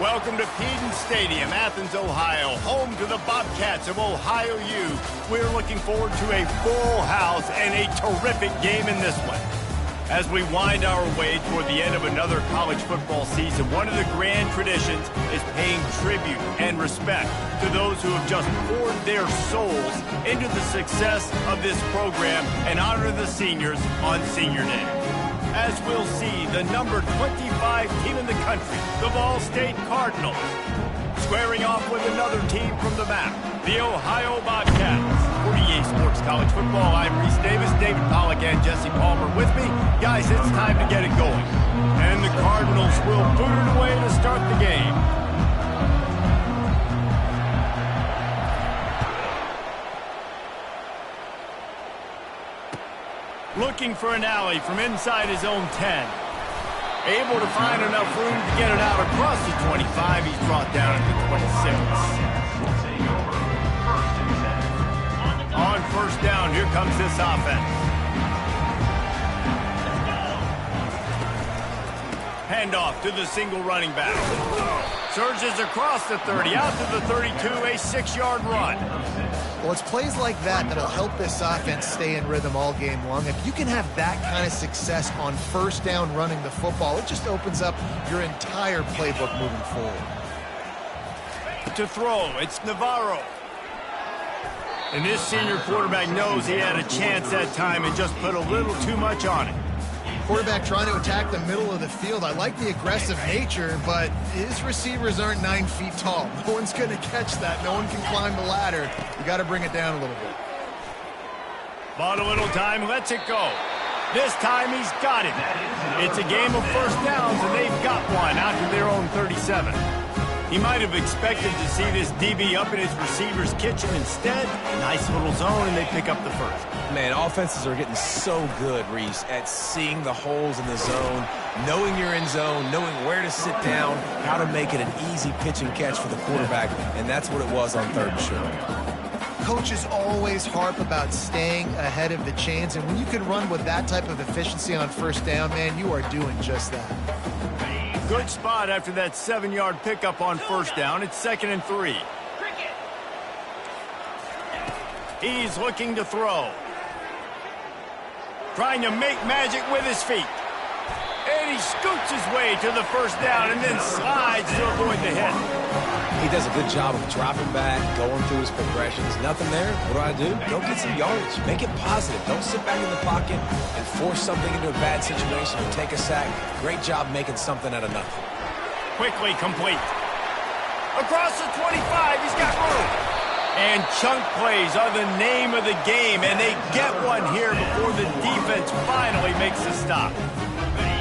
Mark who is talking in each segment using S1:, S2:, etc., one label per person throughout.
S1: Welcome to Peden Stadium, Athens, Ohio, home to the Bobcats of Ohio U. We're looking forward to a full house and a terrific game in this one. As we wind our way toward the end of another college football season, one of the grand traditions is paying tribute and respect to those who have just poured their souls into the success of this program and honor the seniors on Senior Day. As we'll see, the number 25 team in the country, the Ball State Cardinals, squaring off with another team from the map, the Ohio Bobcats. For EA Sports College Football, I'm Reese Davis, David Pollack, and Jesse Palmer with me. Guys, it's time to get it going. And the Cardinals will boot it away to start the game. Looking for an alley from inside his own 10. Able to find enough room to get it out across the 25. He's brought down at the 26. On first down, here comes this offense. Handoff to the single running back. Surges across the 30, out to the 32, a 6-yard run.
S2: Well, it's plays like that that'll help this offense stay in rhythm all game long. If you can have that kind of success on first down running the football, it just opens up your entire playbook moving forward.
S1: To throw, it's Navarro. And this senior quarterback knows he had a chance that time and just put a little too much on it.
S2: Quarterback trying to attack the middle of the field. I like the aggressive nature, but his receivers aren't 9 feet tall. No one's going to catch that. No one can climb the ladder. You got to bring it down a little bit.
S1: Bought a little time, lets it go. This time he's got it. It's a game of first downs, and they've got one out to their own 37. He might have expected to see this DB up in his receiver's kitchen. Instead, nice little zone, and they pick up the first.
S3: Man, offenses are getting so good, Reese, at seeing the holes in the zone, knowing you're in zone, knowing where to sit down, how to make it an easy pitch and catch for the quarterback, and that's what it was on third and short.
S2: Coaches always harp about staying ahead of the chains, and when you can run with that type of efficiency on first down, man, you are doing just that.
S1: Good spot after that 7-yard pickup on first down. It's 2nd and 3. He's looking to throw. Trying to make magic with his feet. And he scoots his way to the first down and then slides to avoid the hit.
S3: He does a good job of dropping back, going through his progressions. Nothing there. What do? Go get some yardage. Make it positive. Don't sit back in the pocket and force something into a bad situation or take a sack. Great job making something out of nothing.
S1: Quickly complete. Across the 25, he's got room. And chunk plays are the name of the game, and they get one here before the defense finally makes a stop.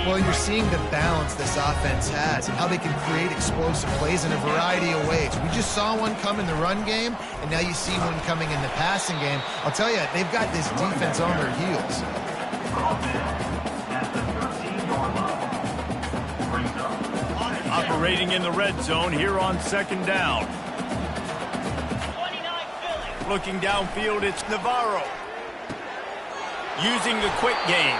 S2: Well, you're seeing the balance this offense has and how they can create explosive plays in a variety of ways. We just saw one come in the run game, and now you see one coming in the passing game. I'll tell you, they've got this defense on their heels.
S1: Operating in the red zone here on 2nd down. Looking downfield, it's Navarro. Using the quick game.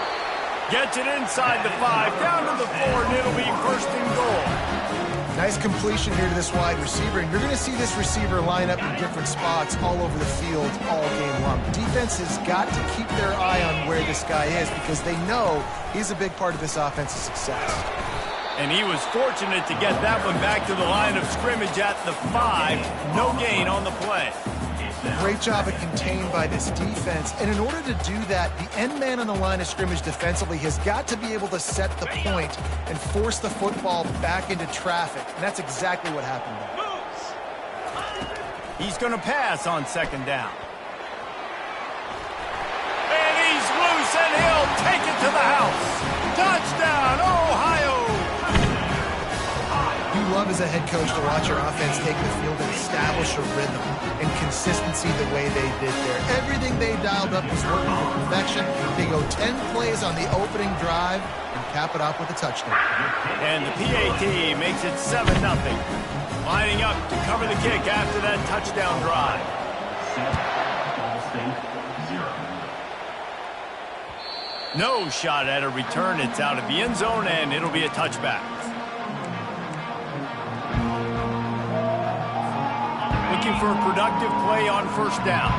S1: Gets it inside the 5, down to the 4, and it'll be 1st and goal.
S2: Nice completion here to this wide receiver, and you're going to see this receiver line up in different spots all over the field all game long. Defense has got to keep their eye on where this guy is because they know he's a big part of this offense's success.
S1: And he was fortunate to get that one back to the line of scrimmage at the 5. No gain on the play.
S2: Great job of contained by this defense. And in order to do that, the end man on the line of scrimmage defensively has got to be able to set the point and force the football back into traffic. And that's exactly what happened there.
S1: He's going to pass on 2nd down. And he's loose, and he'll take it to the house. Touchdown, Ohio!
S2: You love as a head coach to watch your offense take the field and establish a rhythm and consistency the way they did there. Everything they dialed up was working to perfection. They go 10 plays on the opening drive and cap it off with a touchdown.
S1: And the PAT makes it 7-0. Lining up to cover the kick after that touchdown drive. No shot at a return. It's out of the end zone, and it'll be a touchback. looking for a productive play on first down.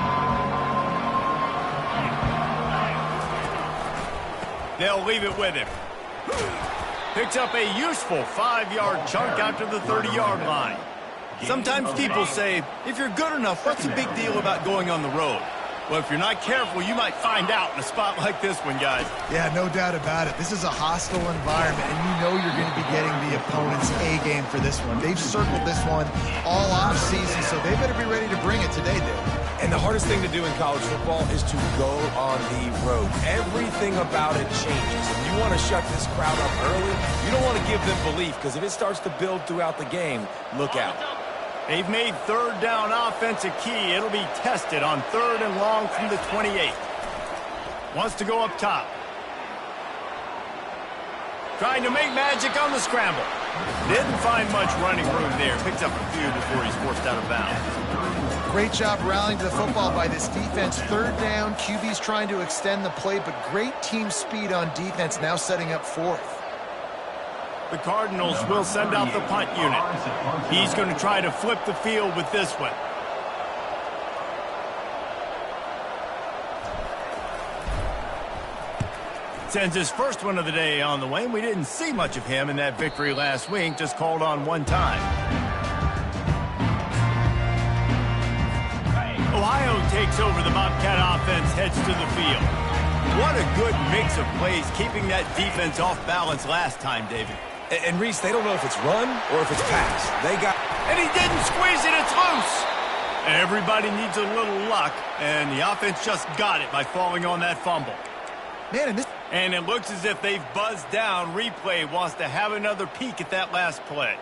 S1: They'll leave it with him. Picks up a useful 5-yard chunk out to the 30-yard line. Sometimes people say, if you're good enough, what's the big deal about going on the road? Well, if you're not careful, you might find out in a spot like this one, guys.
S2: Yeah, no doubt about it. This is a hostile environment, and you know you're going to be getting the opponent's A-game for this one. They've circled this one all off-season, so they better be ready to bring it today, Dave.
S3: And the hardest thing to do in college football is to go on the road. Everything about it changes. And you want to shut this crowd up early. You don't want to give them belief, because if it starts to build throughout the game, look out.
S1: They've made third down offense a key. It'll be tested on 3rd and long from the 28. Wants to go up top. Trying to make magic on the scramble. Didn't find much running room there. Picks up a few before he's forced out of bounds.
S2: Great job rallying to the football by this defense. 3rd down, QB's trying to extend the play, but great team speed on defense, now setting up 4th.
S1: The Cardinals will send out the punt unit. He's going to try to flip the field with this one. Sends his first one of the day on the way. We didn't see much of him in that victory last week, just called on one time. Ohio takes over. The Bobcat offense heads to the field. What a good mix of plays, keeping that defense off balance last time, David.
S3: And Reese, they don't know if it's run or if it's pass.
S1: And he didn't squeeze it. It's loose. Everybody needs a little luck, and the offense just got it by falling on that fumble. And it looks as if they've buzzed down. Replay wants to have another peek at that last play.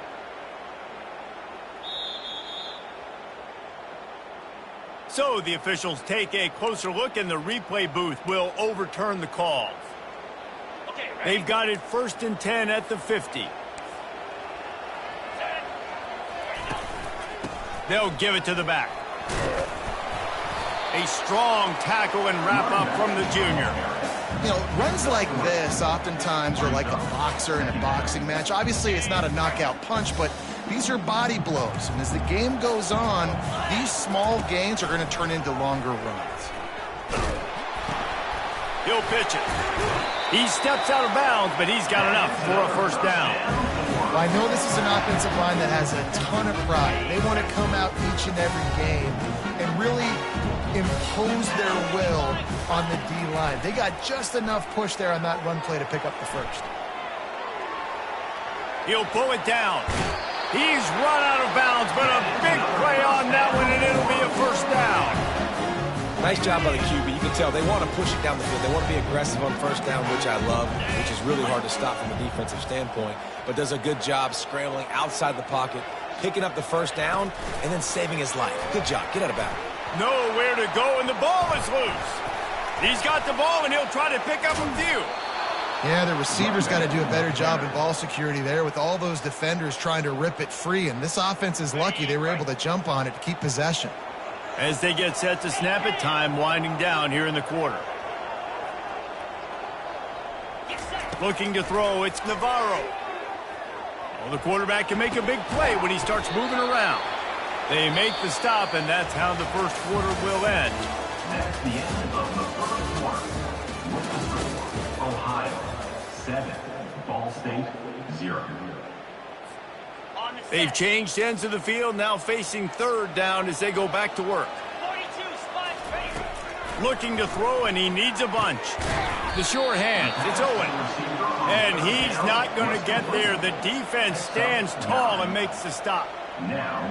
S1: So the officials take a closer look, and the replay booth will overturn the call. They've got it 1st and 10 at the 50. They'll give it to the back. A strong tackle and wrap up from the junior.
S2: You know, runs like this oftentimes are like a boxer in a boxing match. Obviously, it's not a knockout punch, but these are body blows. And as the game goes on, these small gains are going to turn into longer runs.
S1: He'll pitch it. He steps out of bounds, but he's got enough for a first down.
S2: Well, I know this is an offensive line that has a ton of pride. They want to come out each and every game and really impose their will on the D-line. They got just enough push there on that run play to pick up the first.
S1: He'll pull it down. He's run out of bounds, but a big play on that one, and it'll be a first down.
S3: Nice job by the QB. You can tell they want to push it down the field. They want to be aggressive on first down, which I love, which is really hard to stop from a defensive standpoint, but does a good job scrambling outside the pocket, picking up the first down, and then saving his life. Good job. Get out of bounds.
S1: Nowhere to go, and the ball is loose. He's got the ball, and he'll try to pick up a few.
S2: Yeah, the receiver's got to do a better job in ball security there with all those defenders trying to rip it free, and this offense is lucky they were able to jump on it to keep possession.
S1: As they get set to snap it, time winding down here in the quarter. Looking to throw, it's Navarro. Well, the quarterback can make a big play when he starts moving around. They make the stop, and that's how the first quarter will end.
S4: That's the end of the first quarter. Ohio 7, Ball State 0.
S1: They've changed ends of the field, now facing 3rd down as they go back to work. Looking to throw, and he needs a bunch. The sure hands, it's Owen. And he's not going to get there. The defense stands tall and makes the stop.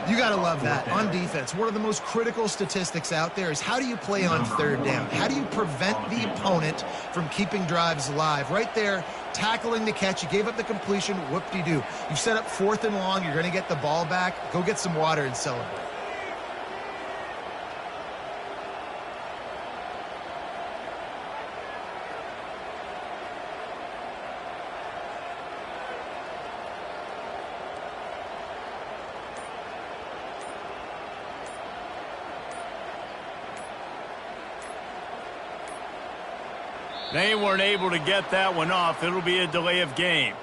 S2: You got to love that. On defense, one of the most critical statistics out there is how do you play on 3rd down? How do you prevent the opponent from keeping drives alive? Right there, tackling the catch. You gave up the completion. Whoop-de-doo. You set up 4th and long. You're going to get the ball back. Go get some water and celebrate.
S1: They weren't able to get that one off. It'll be a delay of game.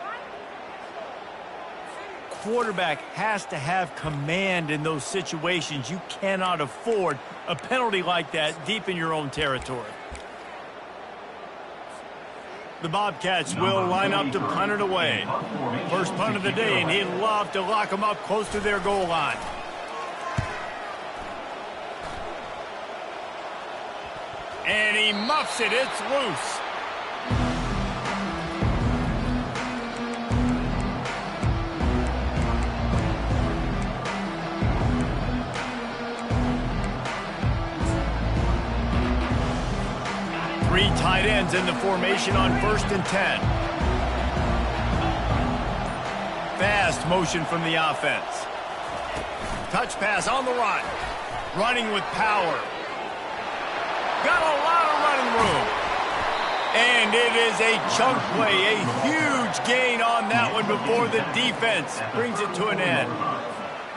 S1: quarterback has to have command in those situations. You cannot afford a penalty like that deep in your own territory. The Bobcats will line up to punt it away. First punt of the day, and he'd love to lock them up close to their goal line. And he muffs it. It's loose. Three tight ends in the formation on 1st and 10. Fast motion from the offense. Touch pass on the run. Running with power. Got a lot of running room. And it is a chunk play, a huge gain on that one before the defense brings it to an end.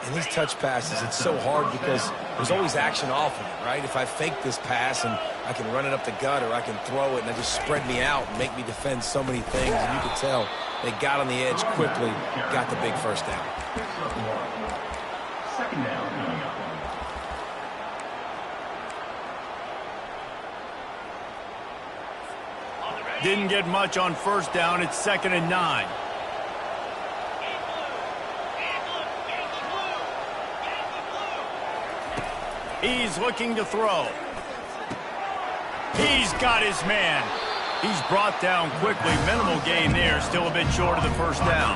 S3: And these touch passes, it's so hard because there's always action off of it, right? If I fake this pass and I can run it up the gut or I can throw it and it just spread me out and make me defend so many things, and you could tell they got on the edge quickly, got the big first down.
S4: Second down coming up.
S1: Didn't get much on 1st down. It's 2nd and 9. He's looking to throw. He's got his man. He's brought down quickly. Minimal gain there. Still a bit short of the 1st down.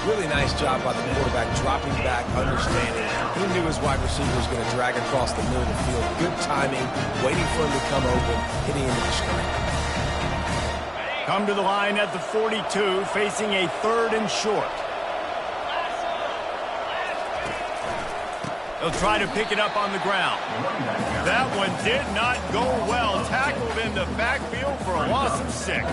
S3: Really nice job by the quarterback, dropping back, understanding. He knew his wide receiver was going to drag across the middle of the field. Good timing, waiting for him to come open, hitting into the screen.
S1: Come to the line at the 42, facing a 3rd and short. They'll try to pick it up on the ground. That one did not go well. Tackled in the backfield for a loss of 6.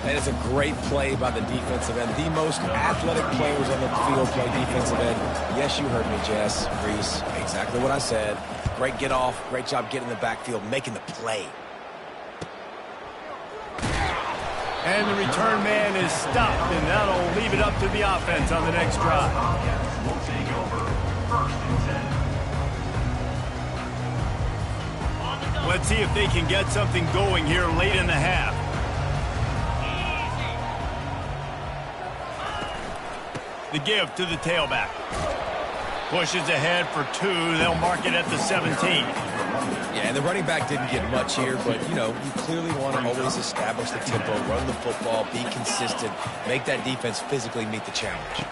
S3: And it's a great play by the defensive end. The most athletic players on the field play defensive end. Yes, you heard me, Jess, Reese. Exactly what I said. Great get off. Great job getting in the backfield, making the play.
S1: And the return man is stopped, and that'll leave it up to the offense on the next drive.
S4: We'll take over 1st and 10.
S1: Let's see if they can get something going here late in the half. The give to the tailback. Pushes ahead for 2. They'll mark it at the 17.
S3: Yeah, and the running back didn't get much here, but, you know, you clearly want to always establish the tempo, run the football, be consistent, make that defense physically meet the challenge.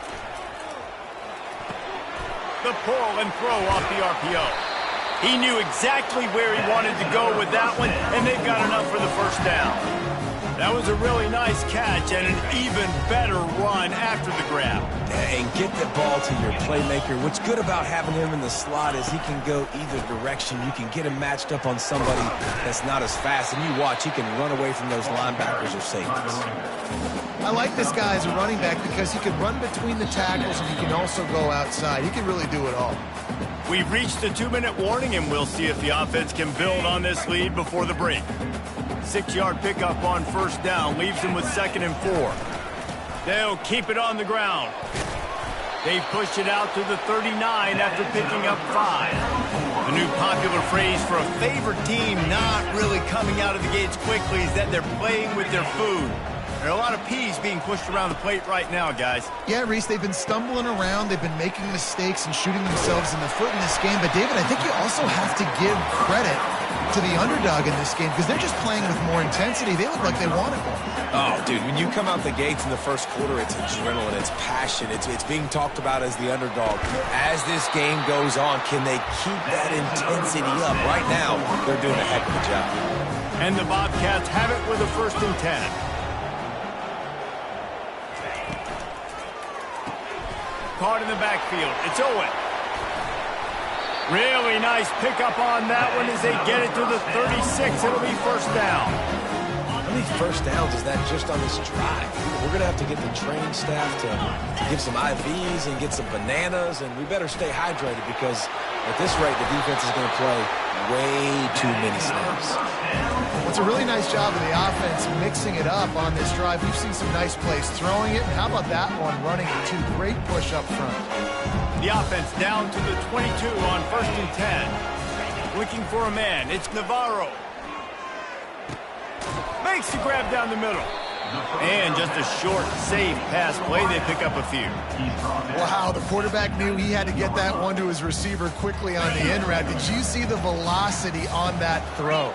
S1: The pull and throw off the RPO. He knew exactly where he wanted to go with that one, and they've got enough for the 1st down. That was a really nice catch and an even better run after the grab.
S3: And get the ball to your playmaker. What's good about having him in the slot is he can go either direction. You can get him matched up on somebody that's not as fast, and you watch, he can run away from those linebackers or safeties.
S2: I like this guy as a running back because he can run between the tackles and he can also go outside. He can really do it all.
S1: We've reached the 2-minute warning, and we'll see if the offense can build on this lead before the break. 6-yard pickup on 1st down leaves them with 2nd and 4. They'll keep it on the ground. They've pushed it out to the 39 after picking up 5. The new popular phrase for a favorite team not really coming out of the gates quickly is that they're playing with their food. There are a lot of peas being pushed around the plate right now, guys.
S2: Yeah, Reese, they've been stumbling around. They've been making mistakes and shooting themselves in the foot in this game. But, David, I think you also have to give credit to the underdog in this game because they're just playing with more intensity. They look like they want it more.
S3: Oh, dude, when you come out the gates in the 1st quarter, it's adrenaline, it's passion, it's being talked about as the underdog. As this game goes on, can they keep that intensity up? Right now, they're doing a heck of a job.
S1: And the Bobcats have it with a 1st and 10. Caught in the backfield. It's Owen. Really nice pickup on that one as they get it to the 36. It'll be 1st down.
S3: How many 1st downs is that just on this drive? We're going to have to get the training staff to give some IVs and get some bananas, and we better stay hydrated because at this rate, the defense is going to play way too many snaps.
S2: Well, it's a really nice job of the offense mixing it up on this drive. We've seen some nice plays throwing it. And how about that one running it too? Great push up front.
S1: The offense down to the 22 on 1st and 10. Looking for a man. It's Navarro. Makes the grab down the middle. And just a short, safe pass play. They pick up a few.
S2: Wow, the quarterback knew he had to get that one to his receiver quickly on the in route. Did you see the velocity on that throw?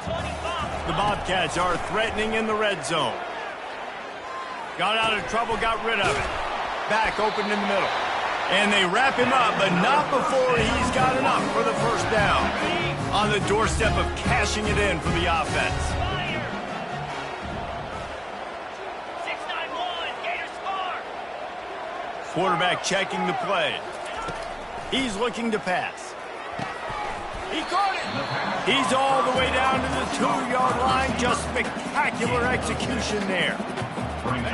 S1: The Bobcats are threatening in the red zone. Got out of trouble, got rid of it. Back open in the middle. And they wrap him up, but not before he's got enough for the first down. On the doorstep of cashing it in for the offense. Quarterback checking the play. He's looking to pass. He caught it. He's all the way down to the 2-yard line. Just spectacular execution there.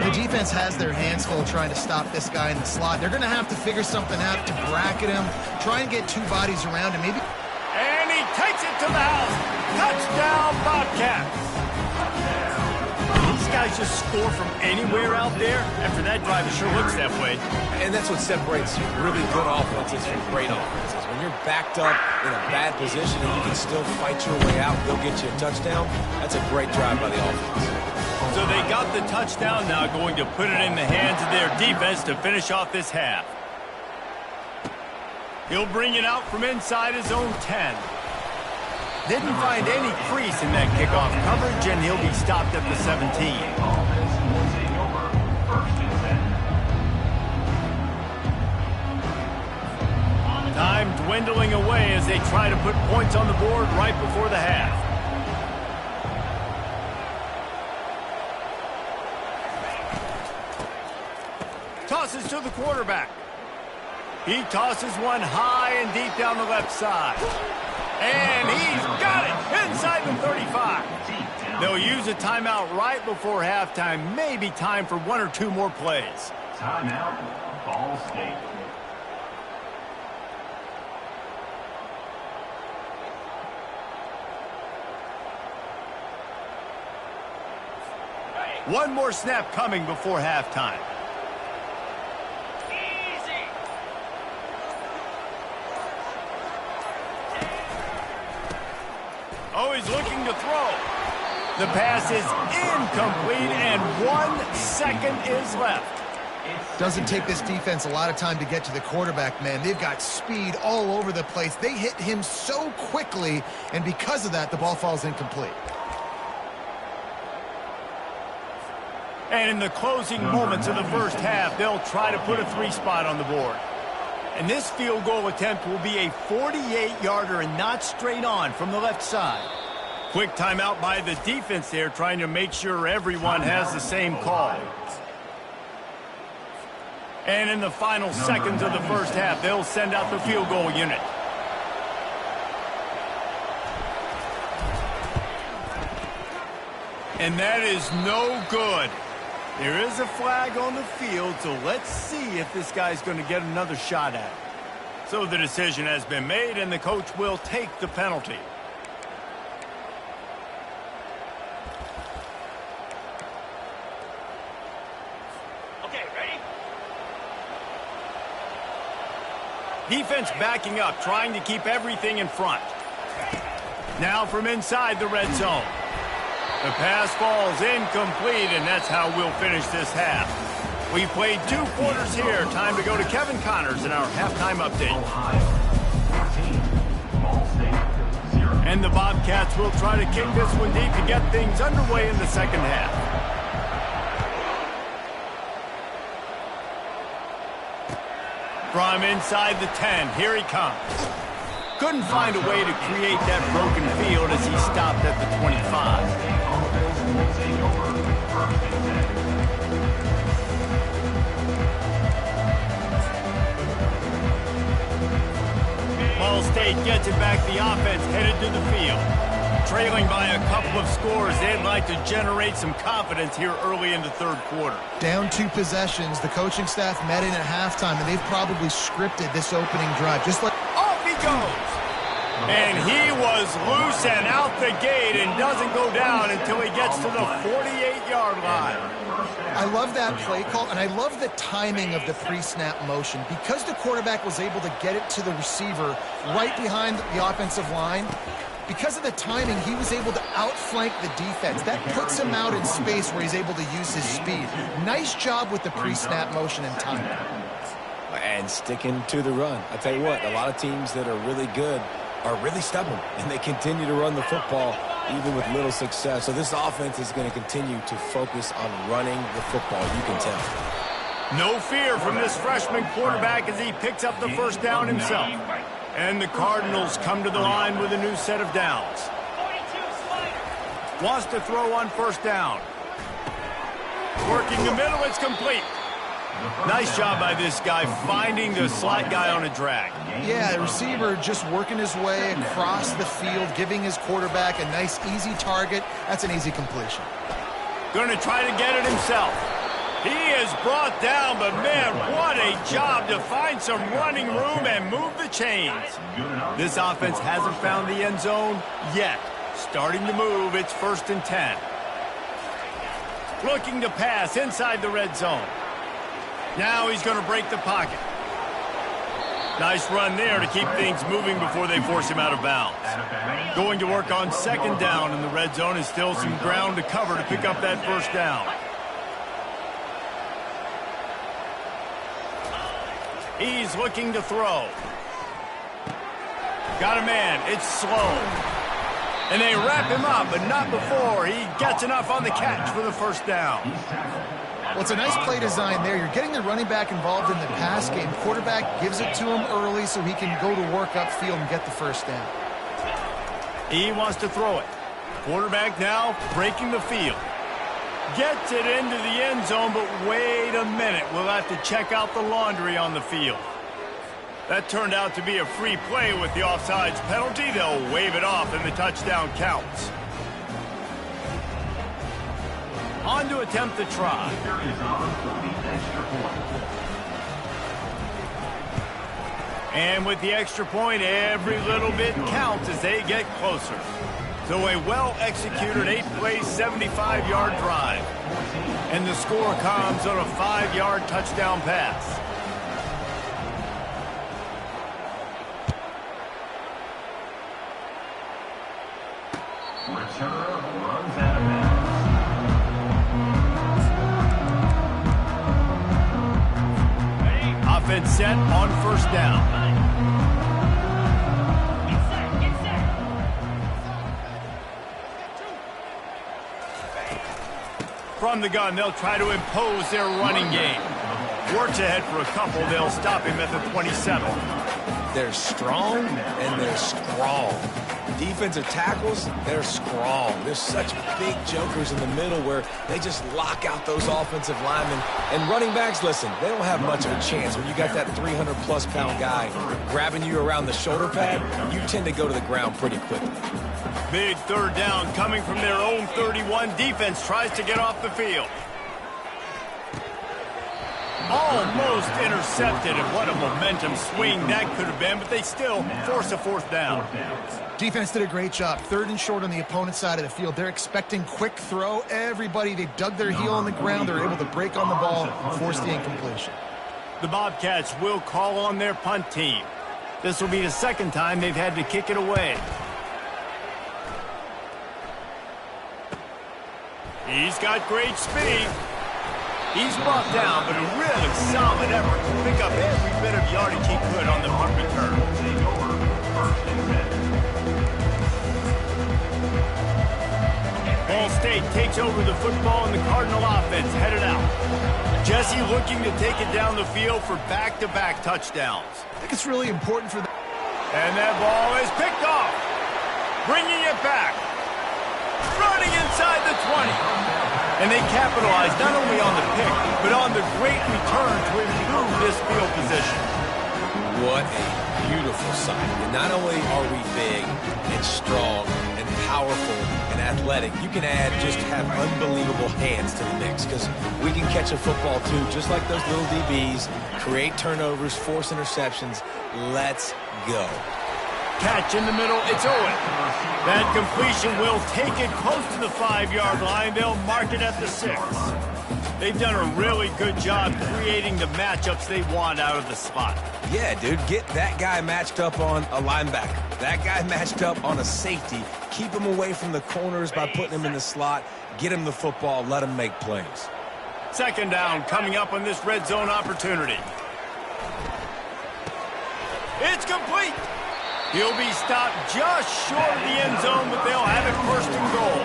S2: The defense has their hands full trying to stop this guy in the slot. They're going to have to figure something out to bracket him, try and get two bodies around him. Maybe.
S1: And he takes it to the house. Touchdown, Bobcats. These guys just score from anywhere out there. After that drive, it sure looks that way.
S3: And that's what separates really good offenses from great offenses. When you're backed up in a bad position and you can still fight your way out, go get you a touchdown, that's a great drive by the offense.
S1: So they got the touchdown, now going to put it in the hands of their defense to finish off this half. He'll bring it out from inside his own 10. Didn't find any crease in that kickoff coverage, and he'll be stopped at the 17. Time dwindling away as they try to put points on the board right before the half. Tosses to the quarterback. He tosses one high and deep down the left side. And he's got it inside the 35. They'll use a timeout right before halftime. Maybe time for one or two more plays.
S4: Timeout, Ball State.
S1: One more snap coming before halftime. Oh, he's looking to throw. The pass is incomplete, and 1 second is left.
S2: Doesn't take this defense a lot of time to get to the quarterback, man. They've got speed all over the place. They hit him so quickly, and because of that, the ball falls incomplete.
S1: And in the closing moments of the first half, they'll try to put a 3-spot on the board. And this field goal attempt will be a 48-yarder and not straight on from the left side. Quick timeout by the defense there, trying to make sure everyone has the same call. And in the final seconds of the first half, they'll send out the field goal unit. And that is no good. There is a flag on the field, so let's see if this guy's going to get another shot at it. So the decision has been made, and the coach will take the penalty. Okay, ready? Defense backing up, trying to keep everything in front. Now from inside the red zone. The pass falls incomplete, and that's how we'll finish this half. We played 2 quarters here. Time to go to Kevin Connors in our halftime update. And the Bobcats will try to kick this one deep to get things underway in the second half. From inside the 10, here he comes. Couldn't find a way to create that broken field as he stopped at the 25. Ball State gets it back. The offense headed to the field. Trailing by a couple of scores, they'd like to generate some confidence here early in the third quarter.
S2: Down 2 possessions. The coaching staff met in at halftime, and they've probably scripted this opening drive. Just like
S1: off he goes. And he was loose and out the gate and doesn't go down until he gets to the 48-yard line.
S2: I love that play call, and I love the timing of the pre-snap motion. Because the quarterback was able to get it to the receiver right behind the offensive line, because of the timing, he was able to outflank the defense. That puts him out in space where he's able to use his speed. Nice job with the pre-snap motion and timing.
S3: And sticking to the run. I tell you what, a lot of teams that are really good are really stubborn, and they continue to run the football even with little success. So this offense is going to continue to focus on running the football, you can tell.
S1: No fear from this freshman quarterback as he picks up the first down himself. And the Cardinals come to the line with a new set of downs. Wants to throw on first down. Working the middle, it's complete. Nice job by this guy finding the slot guy on a drag.
S2: Yeah, the receiver just working his way across the field, giving his quarterback a nice, easy target. That's an easy completion.
S1: Going to try to get it himself. He is brought down, but man, what a job to find some running room and move the chains. This offense hasn't found the end zone yet. Starting to move, it's 1st and 10. Looking to pass inside the red zone. Now he's going to break the pocket. Nice run there to keep things moving before they force him out of bounds. Going to work on 2nd down in the red zone is still some ground to cover to pick up that first down. He's looking to throw. Got a man. It's slow. And they wrap him up, but not before he gets enough on the catch for the first down.
S2: Well, it's a nice play design there. You're getting the running back involved in the pass game. Quarterback gives it to him early so he can go to work upfield and get the first down.
S1: He wants to throw it. Quarterback now breaking the field. Gets it into the end zone, but wait a minute. We'll have to check out the laundry on the field. That turned out to be a free play with the offsides penalty. They'll wave it off and the touchdown counts. On to attempt the try. And with the extra point, every little bit counts as they get closer. So a well-executed 8-play, 75-yard drive. And the score comes on a 5-yard touchdown pass.
S4: Returner runs out of bounds.
S1: Offense set on first down. From the gun, they'll try to impose their running game. Works ahead for a couple. They'll stop him at the 27.
S3: They're strong and they're strong. Defensive tackles, they're strong. There's such big jokers in the middle where they just lock out those offensive linemen. And running backs, listen, they don't have much of a chance. When you got that 300-plus pound guy grabbing you around the shoulder pad, you tend to go to the ground pretty quickly.
S1: Big third down coming from their own 31. Defense tries to get off the field. Almost intercepted, and what a momentum swing that could have been, but they still force a fourth down.
S2: Defense did a great job. 3rd and short on the opponent's side of the field. They're expecting quick throw. Everybody, they dug their heel on the ground. They're able to break on the ball, force the incompletion.
S1: The Bobcats will call on their punt team. This will be the 2nd time they've had to kick it away. He's got great speed. He's brought down, but a really solid effort to pick up every bit of yardage he could on the punt return. Ball State takes over the football, and the Cardinal offense headed out. Jesse looking to take it down the field for back-to-back touchdowns.
S2: I think it's really important for them.
S1: And that ball is picked off. Bringing it back. Running inside the 20. And they capitalize not only on the pick, but on the great return to improve this field position.
S3: What a beautiful sight. And not only are we big and strong and powerful and athletic, you can just have unbelievable hands to the mix, because we can catch a football too, just like those little DBs, create turnovers, force interceptions. Let's go.
S1: Catch in the middle, it's Owen. That completion will take it close to the 5-yard line. They'll mark it at the 6. They've done a really good job creating the matchups they want out of the spot.
S3: Yeah, dude, get that guy matched up on a linebacker. That guy matched up on a safety. Keep him away from the corners by putting him in the slot. Get him the football, let him make plays.
S1: Second down coming up on this red zone opportunity. It's complete. He'll be stopped just short of the end zone, but they'll have it first and goal.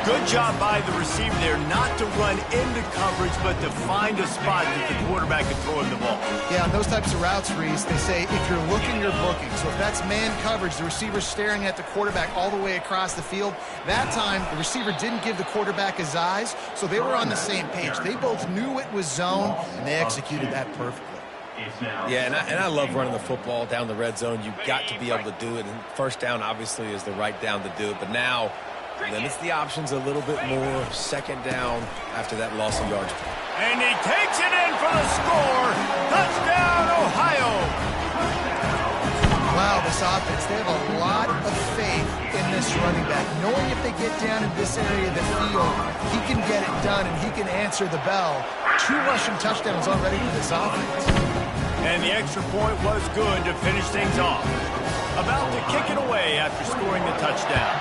S1: Good job by the receiver there not to run into coverage, but to find a spot that the quarterback can throw him the ball.
S2: Yeah, on those types of routes, Reese, they say if you're looking, you're booking. So if that's man coverage, the receiver's staring at the quarterback all the way across the field. That time, the receiver didn't give the quarterback his eyes, so they were on the same page. They both knew it was zone, and they executed that perfectly.
S3: Yeah, and I love running the football down the red zone. You've got to be able to do it. And first down, obviously, is the right down to do it. But now, limits the options a little bit more. Second down after that loss of yards.
S1: And he takes it in for the score. Touchdown, Ohio.
S2: Wow, this offense, they have a lot of faith in this running back. Knowing if they get down in this area of the field, he can get it done and he can answer the bell. 2 rushing touchdowns already for this offense.
S1: And the extra point was good to finish things off. About to kick it away after scoring the touchdown.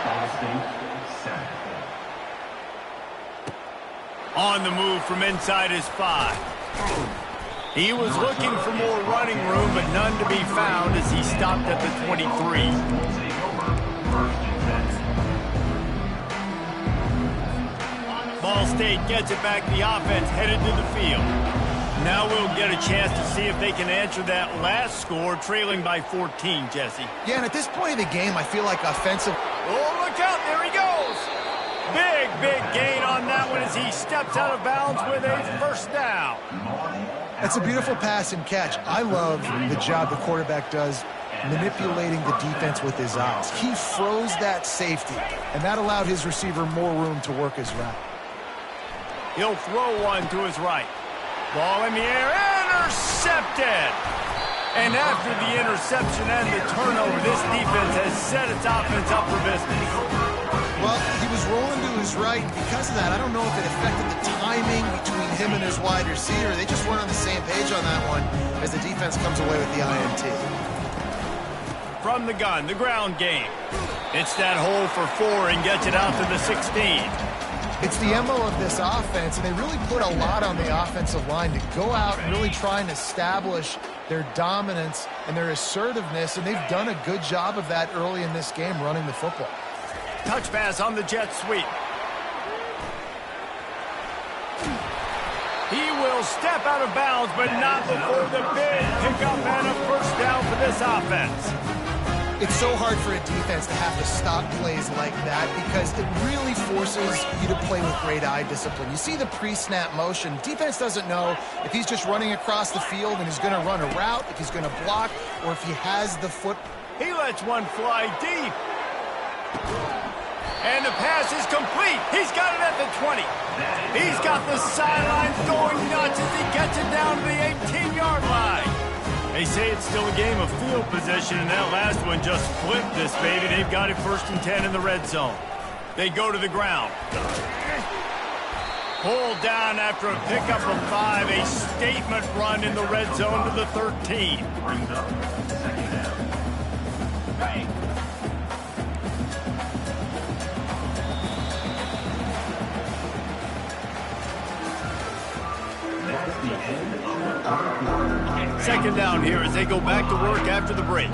S1: On the move from inside his 5. He was looking for more running room, but none to be found as he stopped at the 23. Ball State gets it back. The offense headed to the field. Now we'll get a chance to see if they can answer that last score, trailing by 14, Jesse.
S2: Yeah, and at this point of the game, I feel like offensive...
S1: Oh, look out. There he goes. Big gain on that one as he steps out of bounds with a first down.
S2: That's a beautiful pass and catch. I love the job the quarterback does manipulating the defense with his eyes. He froze that safety, and that allowed his receiver more room to work his route.
S1: He'll throw one to his right. Ball in the air, intercepted. And after the interception and the turnover, this defense has set its offense up for business.
S2: Well, he was rolling to his right. Because of that, I don't know if it affected the timing between him and his wide receiver. They just weren't on the same page on that one as the defense comes away with the INT.
S1: From the gun, the ground game. It's that hole for 4 and gets it out to the 16.
S2: It's the MO of this offense, and they really put a lot on the offensive line to go out and really try and establish their dominance and their assertiveness, and they've done a good job of that early in this game running the football.
S1: Touch pass on the jet sweep. He will step out of bounds, but not before the big pickup and a first down for this offense.
S2: It's so hard for a defense to have to stop plays like that because it really forces you to play with great eye discipline. You see the pre-snap motion. Defense doesn't know if he's just running across the field and he's going to run a route, if he's going to block, or if he has the foot.
S1: He lets one fly deep. And the pass is complete. He's got it at the 20. He's got the sidelines going nuts as he gets it down to the 18-yard line. They say it's still a game of field position, and that last one just flipped this baby. They've got it 1st and 10 in the red zone. They go to the ground. Pulled down after a pickup of 5. A statement run in the red zone to the 13.
S4: Brings up second down. That's the end of the quarter.
S1: Second down here as they go back to work after the break.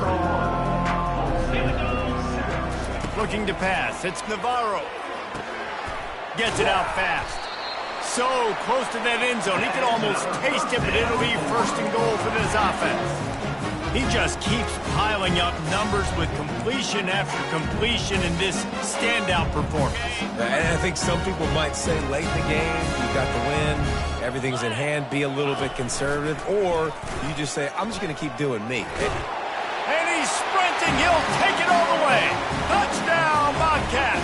S1: Looking to pass. It's Navarro. Gets it out fast. So close to that end zone. He can almost taste it, but it'll be 1st and goal for this offense. He just keeps piling up numbers with completion after completion in this standout performance.
S3: And I think some people might say late in the game, you got the win, everything's in hand, be a little bit conservative, or you just say, I'm just going to keep doing me.
S1: And he's sprinting. He'll take it all the way. Touchdown, Bobcats.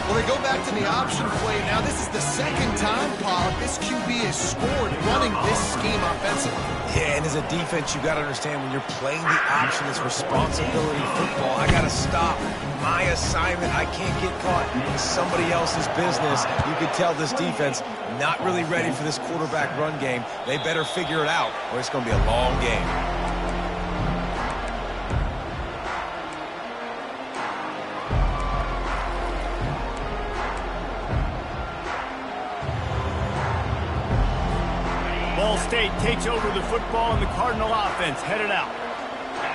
S2: Well, they go back to the option play. Now, this is the second time, Paul, this QB has scored running this scheme offensively.
S3: Yeah, And as a defense, you got to understand when you're playing the option, it's responsibility football. I got to stop my assignment. I can't get caught in somebody else's business. You could tell this defense not really ready for this quarterback run game. They better figure it out or it's going to be a long game.
S1: Ball State takes over the football and the Cardinal offense headed out.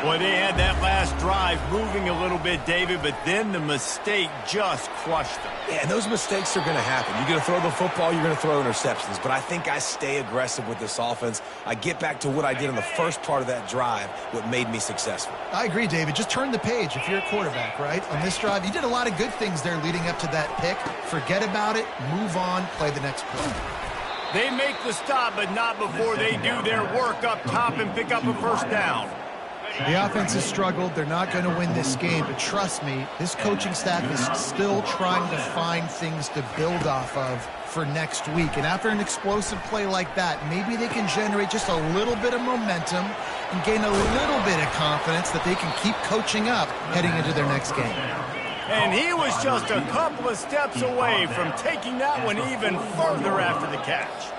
S1: Boy, they had that last drive moving a little bit, David, but then the mistake just crushed them.
S3: Yeah, and those mistakes are going to happen. You're going to throw the football, you're going to throw interceptions. But I think I stay aggressive with this offense. I get back to what I did in the first part of that drive, what made me successful.
S2: I agree, David. Just turn the page if you're a quarterback, right? On this drive, you did a lot of good things there leading up to that pick. Forget about it, move on, play the next play.
S1: They make the stop, but not before they do their work up top and pick up a first down.
S2: The offense has struggled. They're not going to win this game, but trust me, this coaching staff is still trying to find things to build off of for next week. And after an explosive play like that, maybe they can generate just a little bit of momentum and gain a little bit of confidence that they can keep coaching up heading into their next game.
S1: And he was just a couple of steps away from taking that one even further after the catch.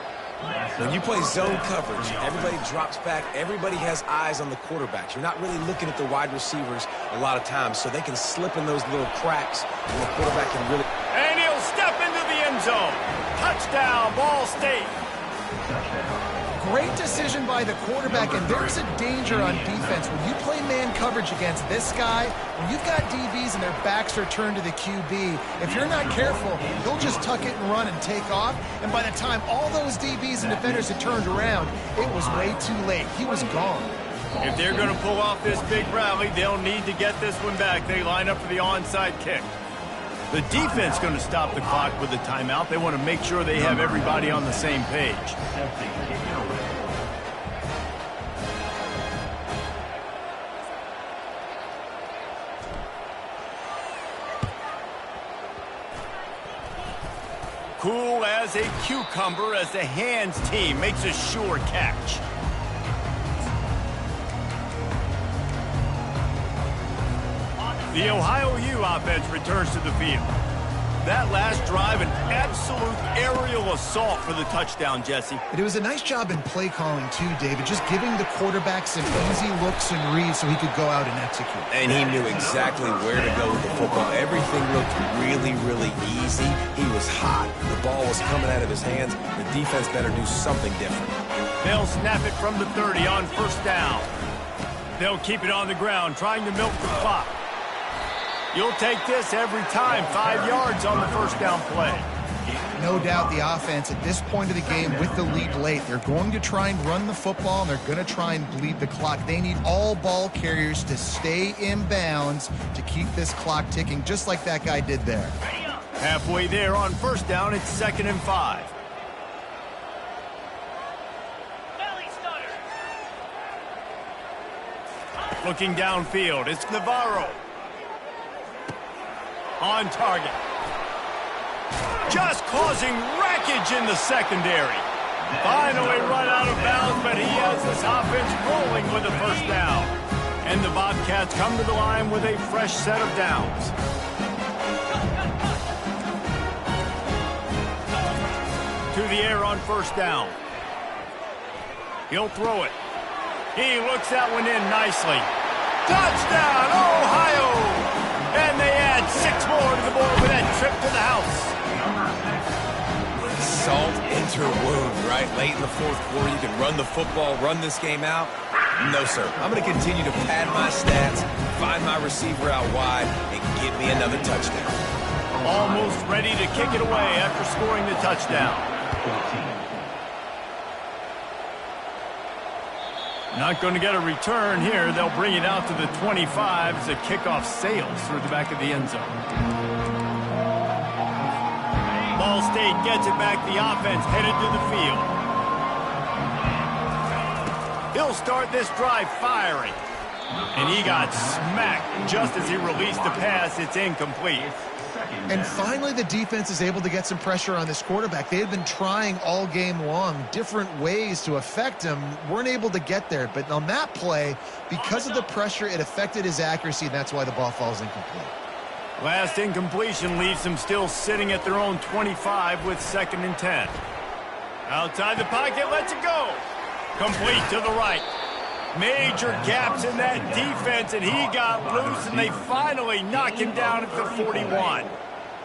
S3: When you play zone coverage, everybody drops back. Everybody has eyes on the quarterbacks. You're not really looking at the wide receivers a lot of times, so they can slip in those little cracks, and the quarterback can really...
S1: And he'll step into the end zone. Touchdown, Ball State.
S2: Great decision by the quarterback, and there's a danger on defense. When you play man coverage against this guy, when you've got DBs and their backs are turned to the QB, if you're not careful, he'll just tuck it and run and take off. And by the time all those DBs and defenders had turned around, it was way too late. He was gone.
S1: If they're going to pull off this big rally, they'll need to get this one back. They line up for the onside kick. The defense going to stop the clock with a timeout. They want to make sure they have everybody on the same page. Cool as a cucumber as the hands team makes a sure catch. The Ohio U offense returns to the field. That last drive, an absolute aerial assault for the touchdown, Jesse.
S2: It was a nice job in play calling, too, David, just giving the quarterback some easy looks and reads so he could go out and execute.
S3: And he knew exactly where to go with the football. Everything looked really, really easy. He was hot. The ball was coming out of his hands. The defense better do something different.
S1: They'll snap it from the 30 on first down. They'll keep it on the ground, trying to milk the clock. You'll take this every time. 5 yards on the first down play.
S2: No doubt the offense at this point of the game with the lead late, they're going to try and run the football and they're going to try and bleed the clock. They need all ball carriers to stay in bounds to keep this clock ticking, just like that guy did there.
S1: Halfway there on first down, it's 2nd and 5. Looking downfield, it's Navarro. On target. Just causing wreckage in the secondary. Finally run out of bounds, but he has this offense rolling with a first down. And the Bobcats come to the line with a fresh set of downs. To the air on first down. He'll throw it. He looks that one in nicely. Touchdown, Ohio! And they add 6 more to the board with that trip to the house.
S3: Salt into a wound, right? Late in the fourth quarter, you can run the football, run this game out. No, sir. I'm going to continue to pad my stats, find my receiver out wide, and get me another touchdown.
S1: Almost ready to kick it away after scoring the touchdown. Not going to get a return here. They'll bring it out to the 25 as the kickoff sails through the back of the end zone. Ball State gets it back. The offense headed to the field. He'll start this drive firing. And he got smacked just as he released the pass. It's incomplete.
S2: And finally, the defense is able to get some pressure on this quarterback. They had been trying all game long different ways to affect him, weren't able to get there. But on that play, because of the pressure, it affected his accuracy, and that's why the ball falls incomplete.
S1: Last incompletion leaves them still sitting at their own 25 with 2nd and 10. Outside the pocket, lets it go. Complete to the right. Major gaps in that defense, and he got loose, and they finally knock him down at the 41.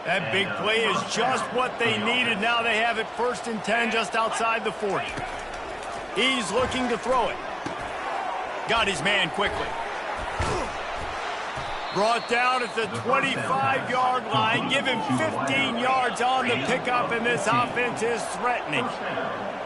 S1: That big play is just what they needed. Now they have it 1st and 10 just outside the 40. He's looking to throw it. Got his man quickly. Brought down at the 25-yard line. Give him 15 yards on the pickup, and this offense is threatening.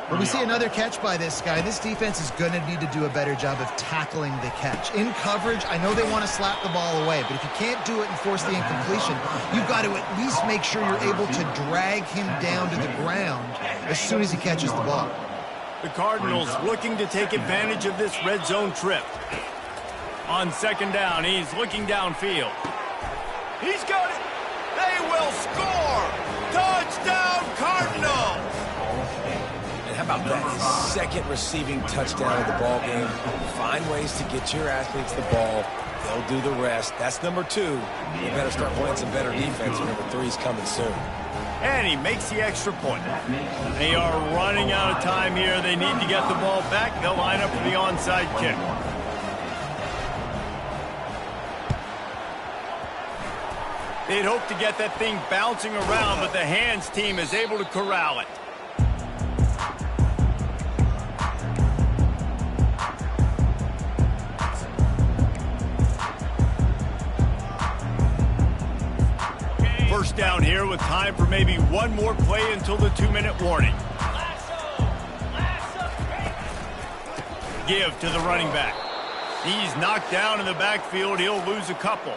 S2: When we see another catch by this guy, this defense is going to need to do a better job of tackling the catch. In coverage, I know they want to slap the ball away, but if you can't do it and force the incompletion, you've got to at least make sure you're able to drag him down to the ground as soon as he catches the ball.
S1: The Cardinals looking to take advantage of this red zone trip. On 2nd down, he's looking downfield. He's got it. They will score. Touchdown, Cardinals.
S3: And how about that? His 2nd receiving touchdown of the ball game. Find ways to get your athletes the ball. They'll do the rest. That's number 2. You better start playing some better defense. Number 3 is coming soon.
S1: And he makes the extra point. They are running out of time here. They need to get the ball back. They'll line up for the onside kick. They'd hope to get that thing bouncing around, but the hands team is able to corral it. First down here with time for maybe one more play until the 2-minute warning. Give to the running back. He's knocked down in the backfield. He'll lose a couple.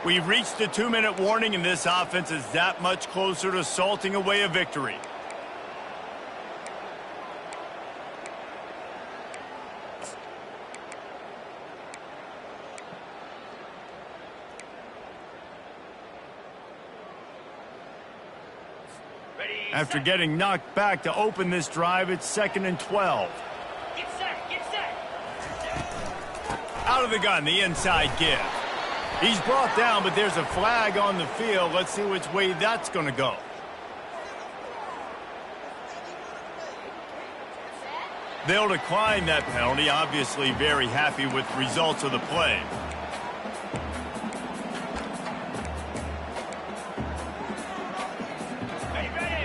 S1: We've reached the 2-minute warning, and this offense is that much closer to salting away a victory. After getting knocked back to open this drive, it's 2nd and 12.
S5: Get set.
S1: Out of the gun, the inside give. He's brought down, but there's a flag on the field. Let's see which way that's going to go. They'll decline that penalty. Obviously very happy with the results of the play.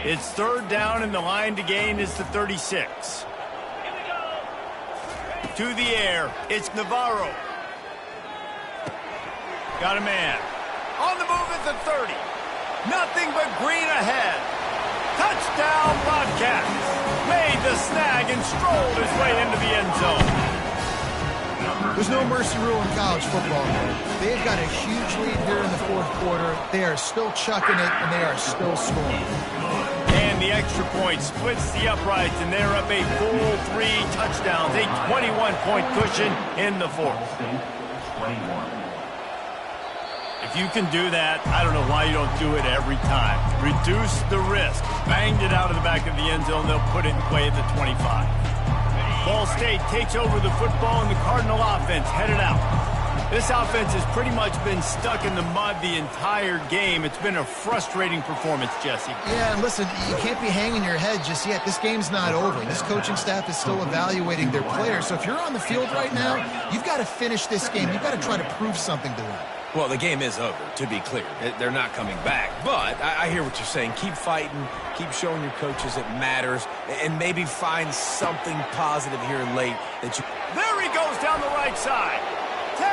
S1: It's 3rd down, and the line to gain is the 36. To the air, it's Navarro. Got a man. On the move at the 30. Nothing but green ahead. Touchdown, Bobcats. Made the snag and strolled his way into the end zone.
S2: There's no mercy rule in college football. They've got a huge lead here in the 4th quarter. They are still chucking it, and they are still scoring.
S1: And the extra point splits the uprights, and they're up a full 3 touchdowns, a 21-point cushion in the 4th.
S4: 21.
S1: If you can do that, I don't know why you don't do it every time. Reduce the risk. Banged it out of the back of the end zone. They'll put it in play at the 25. Ball State takes over the football, and the Cardinal offense headed out. This offense has pretty much been stuck in the mud the entire game. It's been a frustrating performance, Jesse.
S2: Yeah, and listen, you can't be hanging your head just yet. This game's not over. This coaching staff is still evaluating their players. So if you're on the field right now, you've got to finish this game. You've got to try to prove something to them.
S3: Well, the game is over, to be clear. They're not coming back. But I hear what you're saying. Keep fighting. Keep showing your coaches it matters. And maybe find something positive here late that you...
S1: There he goes down the right side. 10.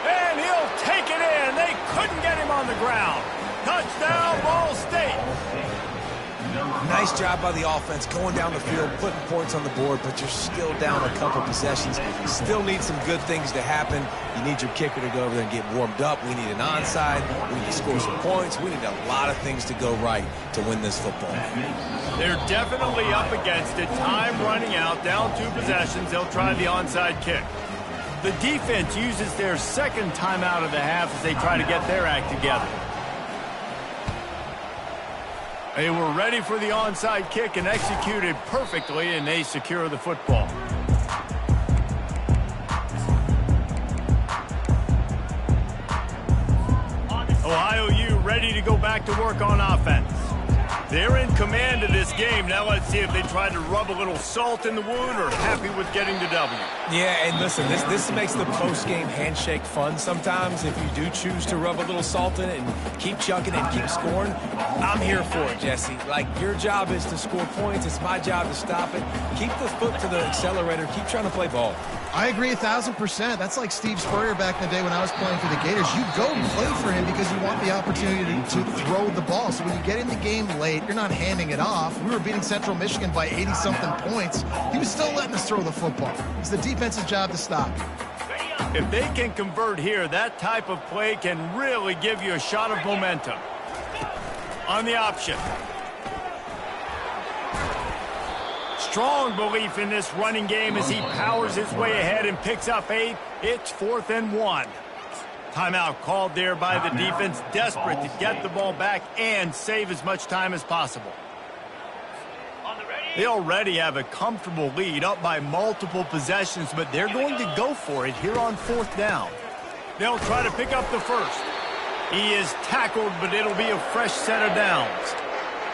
S1: And he'll take it in. They couldn't get him on the ground. Touchdown, Ball State.
S3: Nice job by the offense going down the field, putting points on the board, but you're still down a couple possessions. Still need some good things to happen. You need your kicker to go over there and get warmed up. We need an onside. We need to score some points. We need a lot of things to go right to win this football game.
S1: They're definitely up against it. Time running out, down 2 possessions. They'll try the onside kick. The defense uses their 2nd timeout of the half as they try to get their act together. They were ready for the onside kick and executed perfectly, and they secure the football. Ohio U ready to go back to work on offense. They're in command of this game. Now let's see if they try to rub a little salt in the wound or happy with getting the W.
S3: Yeah, and listen, this makes the post-game handshake fun sometimes. If you do choose to rub a little salt in it and keep chucking and keep scoring, I'm here for it, Jesse. Like, your job is to score points. It's my job to stop it. Keep the foot to the accelerator. Keep trying to play ball.
S2: I agree 1,000%. That's like Steve Spurrier back in the day when I was playing for the Gators. You go and play for him because you want the opportunity to throw the ball. So when you get in the game late, you're not handing it off. We were beating Central Michigan by 80-something points. He was still letting us throw the football. It's the defensive job to stop.
S1: If they can convert here, that type of play can really give you a shot of momentum. On the option. Strong belief in this running game as he powers his way ahead and picks up 8. It's 4th and 1. Timeout called there by the defense, desperate to get the ball back and save as much time as possible. They already have a comfortable lead, up by multiple possessions, but they're going to go for it here on 4th down. They'll try to pick up the first. He is tackled, but it'll be a fresh set of downs.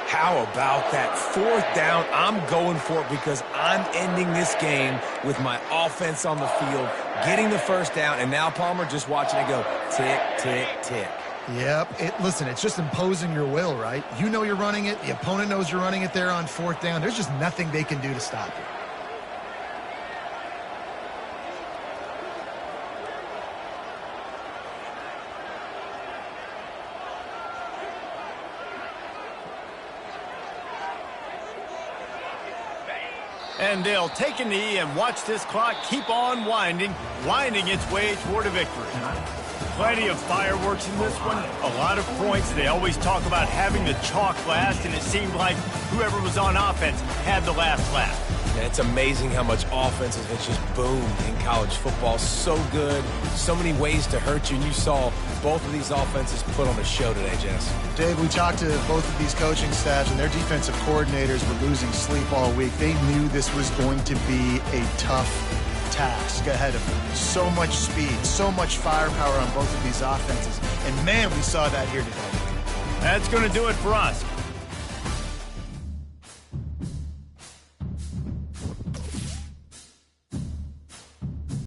S3: How about that 4th down? I'm going for it because I'm ending this game with my offense on the field, getting the first down, and now Palmer just watching it go tick, tick, tick.
S2: Yep. Listen, it's just imposing your will, right? You know you're running it. The opponent knows you're running it there on 4th down. There's just nothing they can do to stop it.
S1: And they'll take a knee and watch this clock keep on winding its way toward a victory. Plenty of fireworks in this one, a lot of points. They always talk about having the chalk last, and it seemed like whoever was on offense had the last laugh.
S3: And it's amazing how much offense has just boomed in college football. So good, so many ways to hurt you, and you saw both of these offenses put on a show today, Jess.
S2: Dave, we talked to both of these coaching staffs, and their defensive coordinators were losing sleep all week. They knew this was going to be a tough task ahead of them. So much speed, so much firepower on both of these offenses. And, man, we saw that here today.
S1: That's going to do it for us.